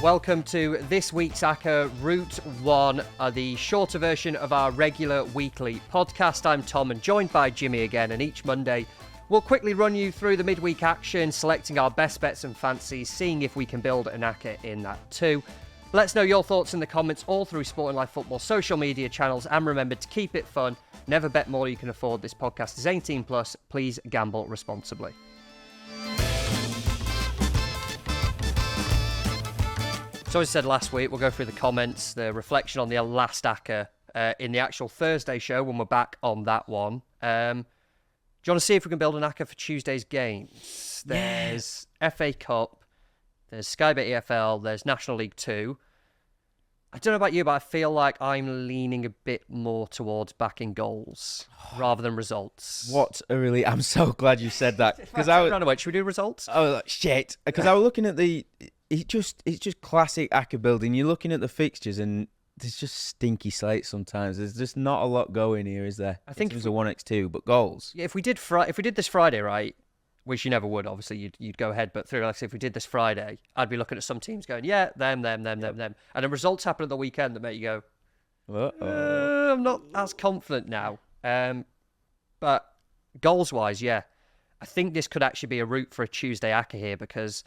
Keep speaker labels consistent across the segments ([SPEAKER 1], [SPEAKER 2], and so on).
[SPEAKER 1] Welcome to this week's Acca Route 1, the shorter version of our regular weekly podcast. I'm Tom and joined by Jimmy again, and each Monday we'll quickly run you through the midweek action, selecting our best bets and fancies, seeing if we can build an Acca in that too. Let us know your thoughts in the comments all through Sport and Life Football social media channels, and remember to keep it fun. Never bet more you can afford. This podcast is 18 plus. Please gamble responsibly. So as I said last week, we'll go through the comments, the reflection on the last Acca in the actual Thursday show when we're back on that one. Do you want to see if we can build an Acca for Tuesday's games? There's FA Cup, there's Sky Bet EFL, there's National League 2. I don't know about you, but I feel like I'm leaning a bit more towards backing goals rather than results.
[SPEAKER 2] What a really... I'm so glad you said that.
[SPEAKER 1] Because I was... Should we do results?
[SPEAKER 2] Oh, shit. Because I was looking at the... It's just classic Acca building. You're looking at the fixtures and there's just stinky slates sometimes. There's just not a lot going here, is there? I think it was a 1x2, but goals.
[SPEAKER 1] Yeah, if we did this Friday, right, which you never would, obviously, you'd go ahead, but theoretically, if we did this Friday, I'd be looking at some teams going, yeah, them. And then results happen at the weekend that make you go, I'm not as confident now. But goals-wise, yeah, I think this could actually be a route for a Tuesday Acca here, because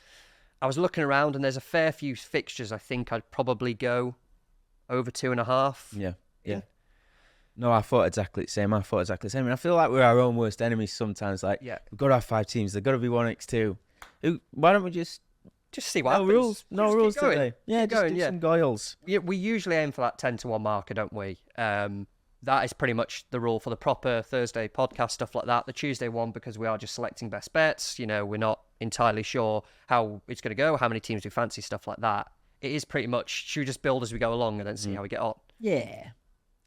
[SPEAKER 1] I was looking around and there's a fair few fixtures I think I'd probably go over 2.5.
[SPEAKER 2] Yeah. No, I thought exactly the same. And I feel like we're our own worst enemies sometimes. Like, we've got to have 5 teams. They've got to be 1x2. Why don't we just
[SPEAKER 1] see what happens?
[SPEAKER 2] No rules today. Yeah, just do some goals.
[SPEAKER 1] Yeah, we usually aim for that 10-1 marker, don't we? That is pretty much the rule for the proper Thursday podcast, stuff like that. The Tuesday one, because we are just selecting best bets, we're not entirely sure how it's going to go, how many teams we fancy, stuff like that. It is pretty much, should we just build as we go along and then see how we get on?
[SPEAKER 2] Yeah.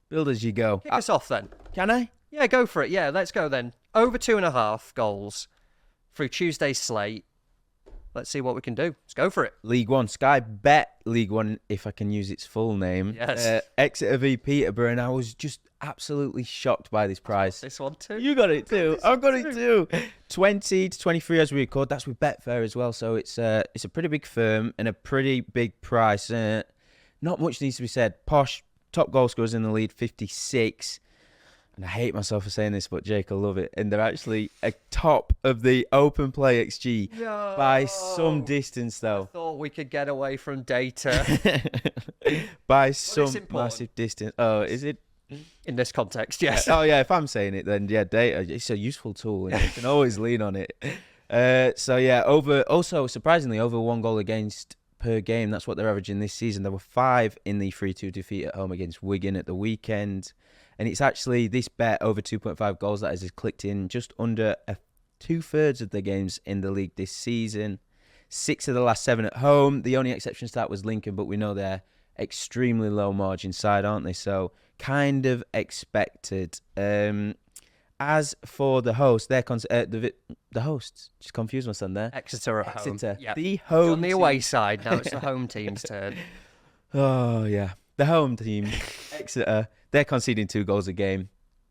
[SPEAKER 2] Build as you go.
[SPEAKER 1] Kick us off then.
[SPEAKER 2] Can I?
[SPEAKER 1] Yeah, go for it. Yeah, let's go then. Over 2.5 goals through Tuesday's slate. Let's see what we can do. Let's go for it.
[SPEAKER 2] League One. Sky Bet League One, if I can use its full name.
[SPEAKER 1] Yes.
[SPEAKER 2] Exeter v Peterborough, and I was just absolutely shocked by this price.
[SPEAKER 1] This one too.
[SPEAKER 2] You got it too. I've got it too. 20 to 23 as we record. That's with Betfair as well, so it's a pretty big firm and a pretty big price. Not much needs to be said. Posh, top goal scorers in the lead, 56. And I hate myself for saying this, but Jake, I love it. And they're actually a top of the open play XG by some distance, though.
[SPEAKER 1] I thought we could get away from data.
[SPEAKER 2] By some massive distance. Oh, is it?
[SPEAKER 1] In this context, yes.
[SPEAKER 2] Oh, yeah, if I'm saying it, then, yeah, data, it's a useful tool, and you can always lean on it. Surprisingly, over 1 goal against per game. That's what they're averaging this season. There were 5 in the 3-2 defeat at home against Wigan at the weekend. And it's actually this bet over 2.5 goals that has clicked in just under 2/3 of the games in the league this season. 6 of the last 7 at home. The only exception to that was Lincoln, but we know they're extremely low margin side, aren't they? So kind of expected. As for the host, the hosts, just confused myself there.
[SPEAKER 1] Exeter at home.
[SPEAKER 2] Yep. The home
[SPEAKER 1] on the away side. Now it's the home team's turn.
[SPEAKER 2] Oh yeah, the home team, Exeter. They're conceding 2 goals a game.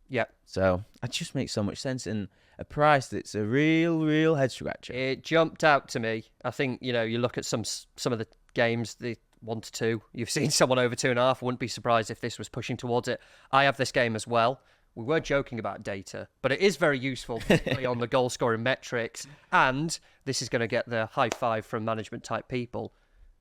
[SPEAKER 1] Yeah.
[SPEAKER 2] So that just makes so much sense, and a price that's a real head scratcher.
[SPEAKER 1] It jumped out to me. I think you look at some of the games, the 1-2. You've seen someone over 2.5. Wouldn't be surprised if this was pushing towards it. I have this game as well. We were joking about data, but it is very useful, particularly on the goal scoring metrics. And this is going to get the high five from management type people.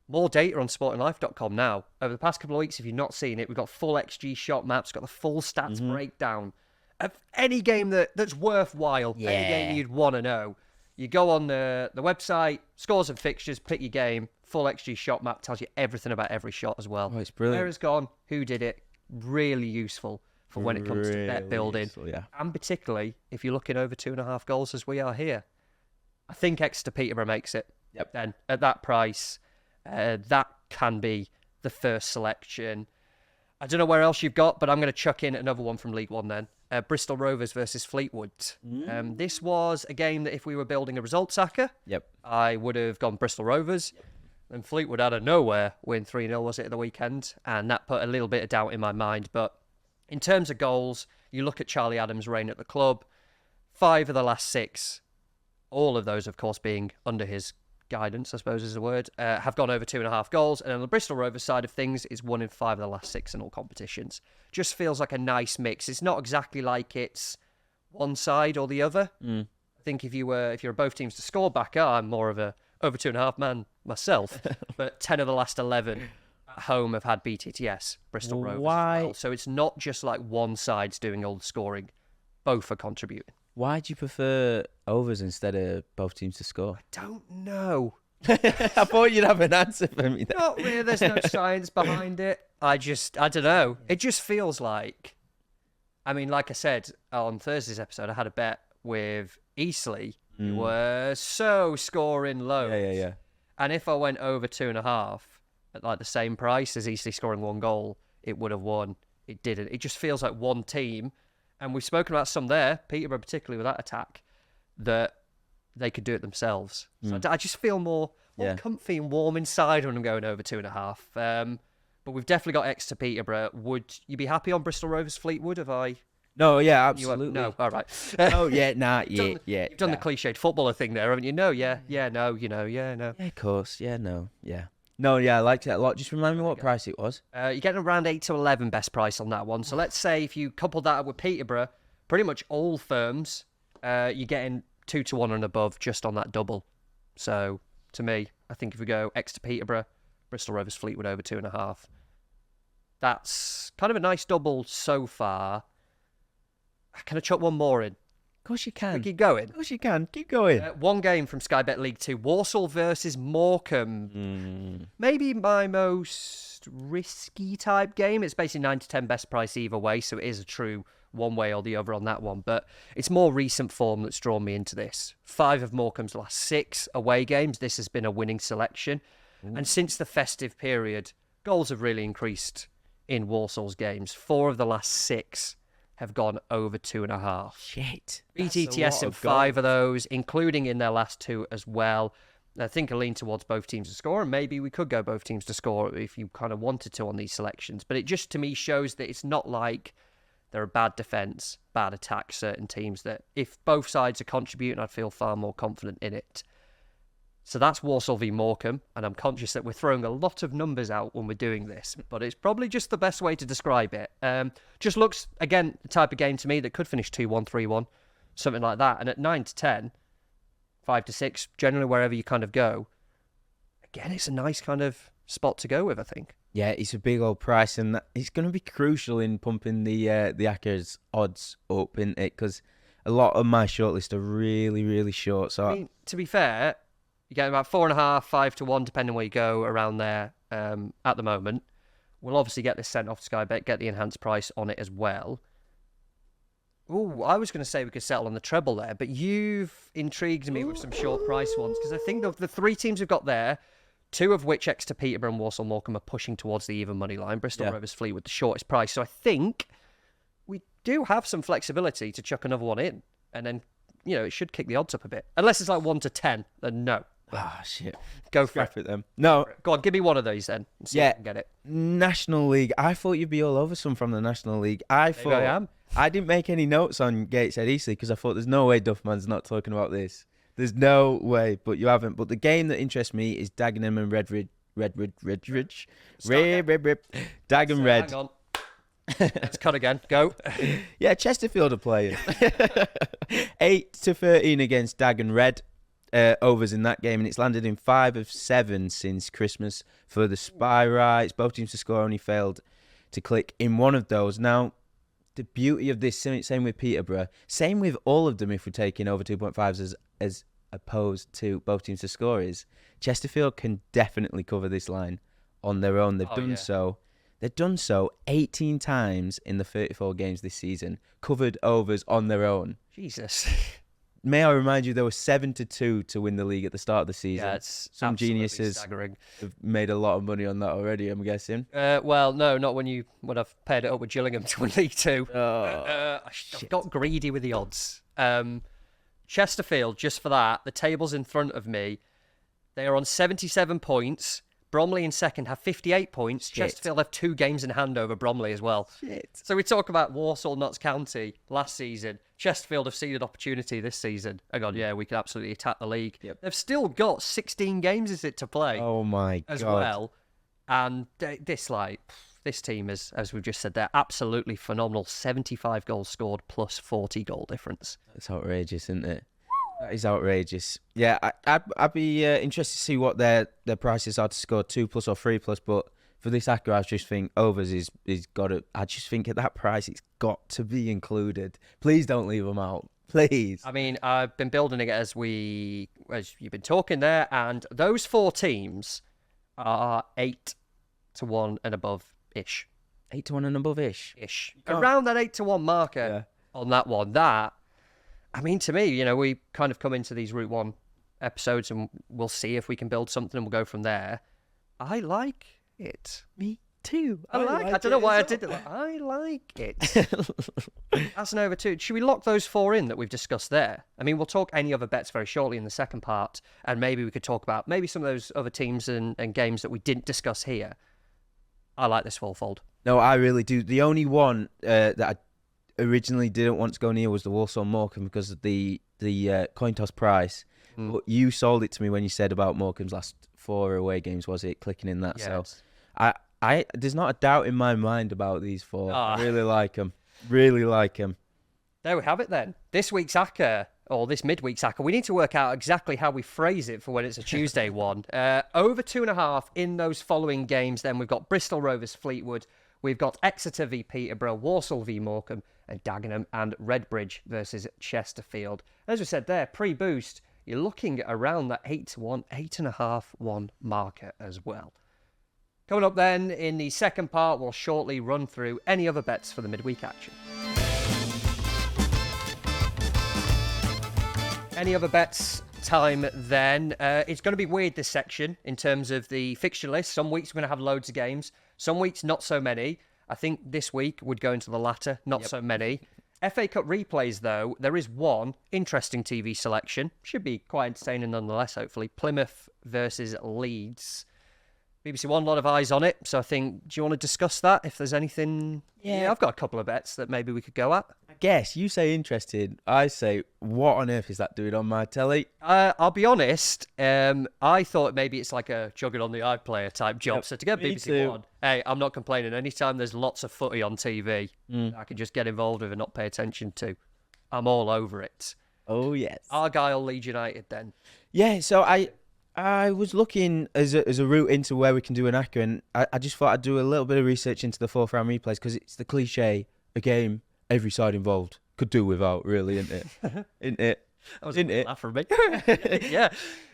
[SPEAKER 1] More data on sportandlife.com now. Over the past couple of weeks, if you've not seen it, we've got full XG shot maps, got the full stats breakdown of any game that's worthwhile, any game you'd want to know. You go on the website, scores and fixtures, pick your game, full XG shot map tells you everything about every shot as well.
[SPEAKER 2] Oh, it's brilliant.
[SPEAKER 1] Where it's gone, who did it, really useful for when it comes to bet building.
[SPEAKER 2] Useful, yeah.
[SPEAKER 1] And particularly, if you're looking over 2.5 goals as we are here. I think Exeter Peterborough makes it.
[SPEAKER 2] Yep.
[SPEAKER 1] Then, at that price, that can be the first selection. I don't know where else you've got, but I'm going to chuck in another one from League One then. Bristol Rovers versus Fleetwood. This was a game that if we were building a results Acca, I would have gone Bristol Rovers. And Fleetwood out of nowhere win 3-0, was it, at the weekend? And that put a little bit of doubt in my mind. But in terms of goals, you look at Charlie Adams' reign at the club, 5 of the last 6, all of those, of course, being under his guidance, I suppose is the word, have gone over 2.5 goals. And on the Bristol Rovers side of things, it's 1 in 5 of the last 6 in all competitions. Just feels like a nice mix. It's not exactly like it's one side or the other. I think if you're both teams to score backer, I'm more of a over 2.5 man myself. But 10 of the last 11 at home have had BTTS, Bristol Rovers.
[SPEAKER 2] Why?
[SPEAKER 1] As well. So it's not just like one side's doing all the scoring. Both are contributing.
[SPEAKER 2] Why do you prefer overs instead of both teams to score?
[SPEAKER 1] I don't know.
[SPEAKER 2] I thought you'd have an answer for me.
[SPEAKER 1] Not really. There's no science behind it. I don't know. It just feels like, I mean, like I said on Thursday's episode, I had a bet with Eastleigh, who were so scoring low.
[SPEAKER 2] Yeah.
[SPEAKER 1] And if I went over 2.5 at like the same price as Eastleigh scoring 1 goal, it would have won. It didn't. It just feels like one team, and we've spoken about some there, Peterborough particularly with that attack, that they could do it themselves. So I just feel more comfy and warm inside when I'm going over 2.5. But we've definitely got X to Peterborough. Would you be happy on Bristol Rovers Fleetwood? Have I?
[SPEAKER 2] No, yeah, absolutely.
[SPEAKER 1] No, all right.
[SPEAKER 2] Oh, yeah, nah, yeah.
[SPEAKER 1] You've done the cliched footballer thing there, haven't you? No, no.
[SPEAKER 2] Yeah, of course, yeah, no, yeah. No, yeah, I liked it a lot. Just remind me what price it was.
[SPEAKER 1] You're getting around 8 to 11 best price on that one. So let's say if you couple that up with Peterborough, pretty much all firms, you're getting 2 to 1 and above just on that double. So to me, I think if we go X to Peterborough, Bristol Rovers Fleetwood over 2.5, that's kind of a nice double so far. Can I chuck one more in?
[SPEAKER 2] Of course you can.
[SPEAKER 1] Keep going.
[SPEAKER 2] Of course you can. Keep going.
[SPEAKER 1] One game from Sky Bet League 2. Walsall versus Morecambe. Maybe my most risky type game. It's basically 9 to 10 best price either way, so it is a true one way or the other on that one. But it's more recent form that's drawn me into this. 5 of Morecambe's last 6 away games. This has been a winning selection. And since the festive period, goals have really increased in Walsall's games. 4 of the last 6 have gone over 2.5.
[SPEAKER 2] Shit.
[SPEAKER 1] BTTS in 5 of those, including in their last 2 as well. I think I lean towards both teams to score, and maybe we could go both teams to score if you kind of wanted to on these selections. But it just, to me, shows that it's not like they're a bad defence, bad attack, certain teams, that if both sides are contributing, I'd feel far more confident in it. So that's Walsall v Morecambe, and I'm conscious that we're throwing a lot of numbers out when we're doing this, but it's probably just the best way to describe it. Just looks, again, the type of game to me that could finish 2-1, 3-1, something like that. And at 9 to 10, 5 to 6, generally wherever you kind of go, again, it's a nice kind of spot to go with, I think.
[SPEAKER 2] Yeah, it's a big old price, and it's going to be crucial in pumping the Acca's odds up, isn't it? Because a lot of my shortlist are really, really short. So
[SPEAKER 1] I mean, to be fair, you get about 4.5, 5 to 1, depending where you go around there at the moment. We'll obviously get this sent off to Sky Bet, get the enhanced price on it as well. Oh, I was going to say we could settle on the treble there, but you've intrigued me with some short price ones, because I think of the 3 teams we've got there, 2 of which X to Peterborough and Walsall Morecambe are pushing towards the even money line. Bristol Rovers Fleetwood the shortest price. So I think we do have some flexibility to chuck another one in, and then, it should kick the odds up a bit. Unless it's like 1 to 10, then no.
[SPEAKER 2] Ah, shit.
[SPEAKER 1] Go for
[SPEAKER 2] it then. No.
[SPEAKER 1] Go on, give me one of these then. And see if I can get it.
[SPEAKER 2] National League. I thought you'd be all over some from the National League.
[SPEAKER 1] Maybe I am.
[SPEAKER 2] I didn't make any notes on Gateshead Eastleigh because I thought there's no way Duffman's not talking about this. There's no way, but you haven't. But the game that interests me is Dagenham and Redridge. Dagenham Red.
[SPEAKER 1] Hang on. Let's cut again. Go.
[SPEAKER 2] Yeah, Chesterfield are playing. 8 to 13 against Dagenham Red. Overs in that game, and it's landed in 5 of 7 since Christmas for the Spy Rights. Both teams to score only failed to click in one of those. Now, the beauty of this, same with Peterborough, same with all of them if we're taking over 2.5s as opposed to both teams to score, is Chesterfield can definitely cover this line on their own. They've done so. They've done so 18 times in the 34 games this season, covered overs on their own.
[SPEAKER 1] Jesus.
[SPEAKER 2] May I remind you, there were 7-2 to win the league at the start of the season.
[SPEAKER 1] Yeah, it's
[SPEAKER 2] some geniuses
[SPEAKER 1] staggering.
[SPEAKER 2] Have made a lot of money on that already, I'm guessing.
[SPEAKER 1] Well, no, not when I've paired it up with Gillingham to win League 2. I've got greedy with the odds. Chesterfield, just for that, the table's in front of me. They are on 77 points, Bromley in second have 58 points.
[SPEAKER 2] Shit.
[SPEAKER 1] Chesterfield have 2 games in hand over Bromley as well.
[SPEAKER 2] Shit.
[SPEAKER 1] So we talk about Walsall, Notts County last season. Chesterfield have ceded opportunity this season. Oh God, yeah, we could absolutely attack the league.
[SPEAKER 2] Yep.
[SPEAKER 1] They've still got 16 games, is it, to play?
[SPEAKER 2] Oh my
[SPEAKER 1] as
[SPEAKER 2] God.
[SPEAKER 1] well. And this team is, as we've just said, they're absolutely phenomenal. 75 goals scored plus 40 goal difference.
[SPEAKER 2] That's outrageous, isn't it? That is outrageous. Yeah, I'd be interested to see what their prices are to score 2+ or 3+. But for this Acca, I just think overs is got to. I just think at that price, it's got to be included. Please don't leave them out. Please.
[SPEAKER 1] I mean, I've been building it as you've been talking there, and those 4 teams are 8-1 and above ish.
[SPEAKER 2] 8-1 and above ish.
[SPEAKER 1] Around that 8-1 marker on that one. That, I mean, to me, we kind of come into these Route 1 episodes and we'll see if we can build something and we'll go from there. I like it.
[SPEAKER 2] Me too.
[SPEAKER 1] I don't know why I did it. I like it. That's an over 2. Should we lock those 4 in that we've discussed there? I mean, we'll talk any other bets very shortly in the second part, and maybe we could talk about maybe some of those other teams and games that we didn't discuss here. I like this fourfold.
[SPEAKER 2] No, I really do. The only one that I originally didn't want to go near was the Walsall Morecambe because of the coin toss price. But you sold it to me when you said about Morecambe's last 4 away games, was it? Clicking in that.
[SPEAKER 1] Yes.
[SPEAKER 2] So there's not a doubt in my mind about these 4.
[SPEAKER 1] Ah.
[SPEAKER 2] I really like them. Really like them.
[SPEAKER 1] There we have it then. This week's Acca, or this midweek's Acca, we need to work out exactly how we phrase it for when it's a Tuesday one. Over 2.5 in those following games then. We've got Bristol Rovers Fleetwood. We've got Exeter v Peterborough, Walsall v Morecambe, and Dagenham and Redbridge versus Chesterfield. As we said there, pre-boost, you're looking at around that 8-1, 8.5-1 marker as well. Coming up then, in the second part, we'll shortly run through any other bets for the midweek action. Any other bets time then? It's going to be weird, this section, in terms of the fixture list. Some weeks we're going to have loads of games. Some weeks not so many. I think this week would go into the latter, not so many. FA Cup replays, though, there is one interesting TV selection. Should be quite entertaining nonetheless, hopefully. Plymouth versus Leeds. BBC One, a lot of eyes on it. So I think, do you want to discuss that? If there's anything... Yeah, I've got a couple of bets that maybe we could go at.
[SPEAKER 2] I guess you say interested. I say, what on earth is that doing on my telly?
[SPEAKER 1] I'll be honest. I thought maybe it's like a chugging on the iPlayer type job.
[SPEAKER 2] Yep,
[SPEAKER 1] So to get
[SPEAKER 2] me
[SPEAKER 1] BBC
[SPEAKER 2] too.
[SPEAKER 1] One, hey, I'm not complaining. Anytime there's lots of footy on TV, I can just get involved with and not pay attention to. I'm all over it.
[SPEAKER 2] Oh, yes.
[SPEAKER 1] Argyle, Leeds United then.
[SPEAKER 2] Yeah, so I was looking as a route into where we can do an Acca, and I just thought I'd do a little bit of research into the 4th round replays because it's the cliche, a game every side involved could do without, really, isn't it? Isn't it?
[SPEAKER 1] That was
[SPEAKER 2] Isn't
[SPEAKER 1] a
[SPEAKER 2] it?
[SPEAKER 1] laugh from me. Yeah,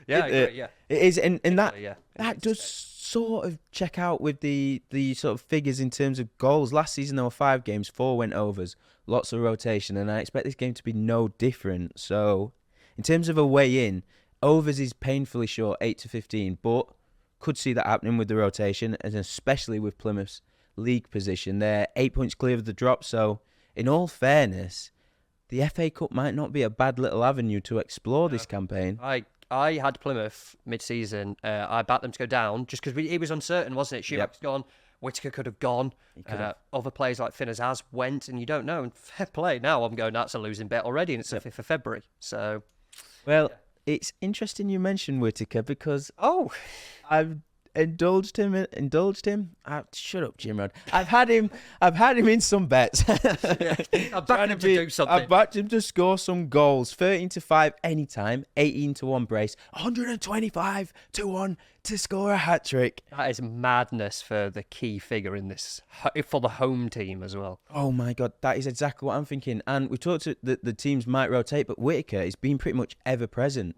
[SPEAKER 1] I agree, yeah.
[SPEAKER 2] It is, and that
[SPEAKER 1] Yeah,
[SPEAKER 2] that does sort of check out with the sort of figures in terms of goals. Last season there were 5 games, 4 went overs, lots of rotation, and I expect this game to be no different. So, in terms of a way in, overs is painfully short, 8-15, but could see that happening with the rotation, and especially with Plymouth's league position. They're 8 points clear of the drop, so in all fairness, the FA Cup might not be a bad little avenue to explore this campaign.
[SPEAKER 1] I had Plymouth mid-season. I backed them to go down just because it was uncertain, wasn't it? Schumach's gone. Whittaker could have gone. Other players like Finn Azaz went, and you don't know. And fair play. Now I'm going, that's a losing bet already, and it's the 5th of February. So,
[SPEAKER 2] well, it's interesting you mentioned Whittaker because I've indulged him. Shut up, Jim Rod. I've had him in some bets.
[SPEAKER 1] I'm backing him to do something.
[SPEAKER 2] I've backed him to score some goals. 13-5 anytime, 18-1 brace, 125-1 to score a hat trick.
[SPEAKER 1] That is madness for the key figure in this, for the home team as well.
[SPEAKER 2] Oh my God, that is exactly what I'm thinking. And we talked to the teams might rotate, but Whittaker has been pretty much ever present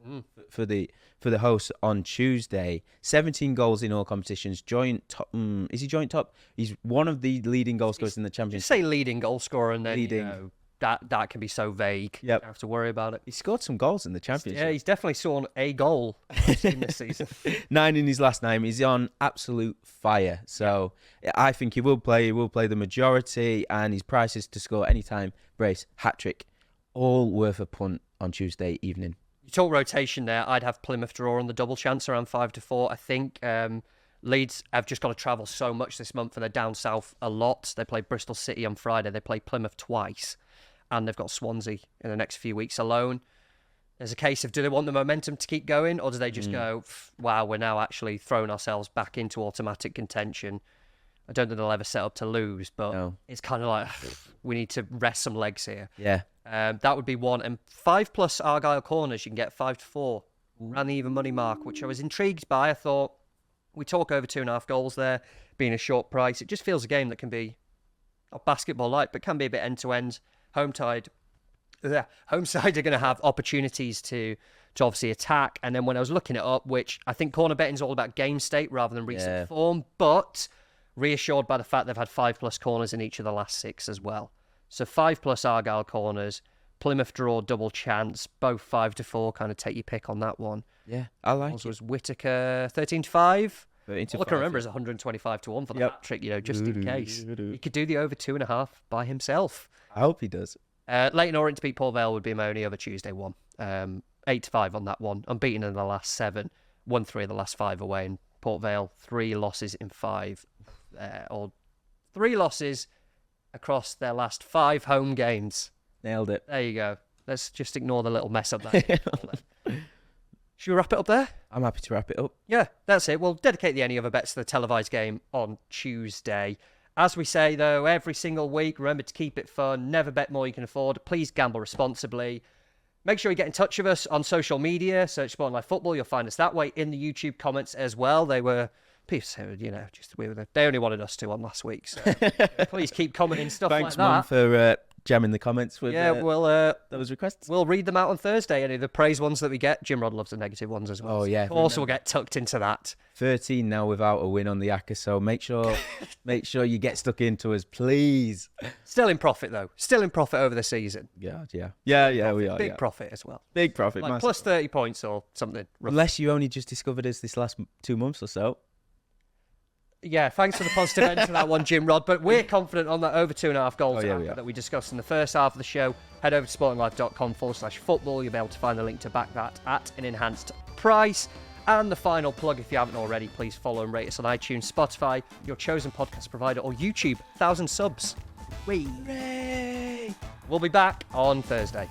[SPEAKER 2] for the hosts on Tuesday. 17 goals in all competitions. Joint top. Is he joint top? He's one of the leading goal scorers in the championship.
[SPEAKER 1] Just say leading goal scorer, and then
[SPEAKER 2] Leading.
[SPEAKER 1] that can be so vague.
[SPEAKER 2] Yep.
[SPEAKER 1] You don't have to worry about it.
[SPEAKER 2] He scored some goals in the championship.
[SPEAKER 1] Yeah, he's definitely scored a goal in this season.
[SPEAKER 2] 9 in his last 9. He's on absolute fire. So I think he will play. He will play the majority, and his prices to score anytime, brace, hat trick, all worth a punt on Tuesday evening.
[SPEAKER 1] You talk rotation there. I'd have Plymouth draw on the double chance around 5-4. I think Leeds have just got to travel so much this month, and they're down south a lot. They play Bristol City on Friday. They play Plymouth twice, and they've got Swansea in the next few weeks alone. There's a case of, do they want the momentum to keep going, or do they just go, wow, we're now actually throwing ourselves back into automatic contention? I don't think they'll ever set up to lose, but it's kind of like, we need to rest some legs here.
[SPEAKER 2] Yeah.
[SPEAKER 1] That would be one. And 5+ Argyle corners, you can get 5-4. Ran the even money mark, which I was intrigued by. I thought, we talk over 2.5 goals there, being a short price. It just feels a game that can be not basketball-like, but can be a bit end-to-end. Home side are going to have opportunities to obviously attack. And then when I was looking it up, which I think corner betting is all about game state rather than recent form, but reassured by the fact they've had 5+ corners in each of the last 6 as well. So 5+ Argyle corners, Plymouth draw, double chance, both 5-4. Kind of take your pick on that one.
[SPEAKER 2] Yeah, I like it.
[SPEAKER 1] Was Whittaker 13-5?
[SPEAKER 2] 13-5.
[SPEAKER 1] All I can remember is 125-1 for the hat trick, just in case. He could do the over 2.5 by himself.
[SPEAKER 2] I hope he does.
[SPEAKER 1] Leighton Orient to beat Port Vale would be my only other Tuesday one. 8-5 on that one. Unbeaten in the last 7. Won 3 of the last 5 away. And Port Vale, 3 losses in 5. Or 3 losses across their last 5 home games.
[SPEAKER 2] Nailed it.
[SPEAKER 1] There you go. Let's just ignore the little mess up there. Should we wrap it up there?
[SPEAKER 2] I'm happy to wrap it up.
[SPEAKER 1] Yeah, that's it. We'll dedicate the Any Other Bets to the televised game on Tuesday. As we say, though, every single week, remember to keep it fun. Never bet more you can afford. Please gamble responsibly. Make sure you get in touch with us on social media. Search Sport and Life Football. You'll find us that way in the YouTube comments as well. They were... they only wanted us to on last week. So please keep commenting stuff
[SPEAKER 2] Thanks,
[SPEAKER 1] like that.
[SPEAKER 2] Thanks, Mum, for jamming the comments with those requests.
[SPEAKER 1] We'll read them out on Thursday. Any of the praise ones that we get. Jim Rod loves the negative ones as well.
[SPEAKER 2] Oh, yeah.
[SPEAKER 1] Of course, we'll get tucked into that.
[SPEAKER 2] 13 now without a win on the Acca, so make sure you get stuck into us, please.
[SPEAKER 1] Still in profit, though. Still in profit over the season.
[SPEAKER 2] Yeah, we are.
[SPEAKER 1] Big profit as well.
[SPEAKER 2] Big profit,
[SPEAKER 1] like plus 30 points or something. Roughly.
[SPEAKER 2] Unless you only just discovered us this last 2 months or so.
[SPEAKER 1] Yeah, thanks for the positive end to that one, Jim Rod. But we're confident on that over 2.5 goals that we discussed in the first half of the show. Head over to sportinglife.com/football. You'll be able to find the link to back that at an enhanced price. And the final plug, if you haven't already, please follow and rate us on iTunes, Spotify, your chosen podcast provider, or YouTube. 1,000 subs. Whee! Hooray! We'll be back on Thursday.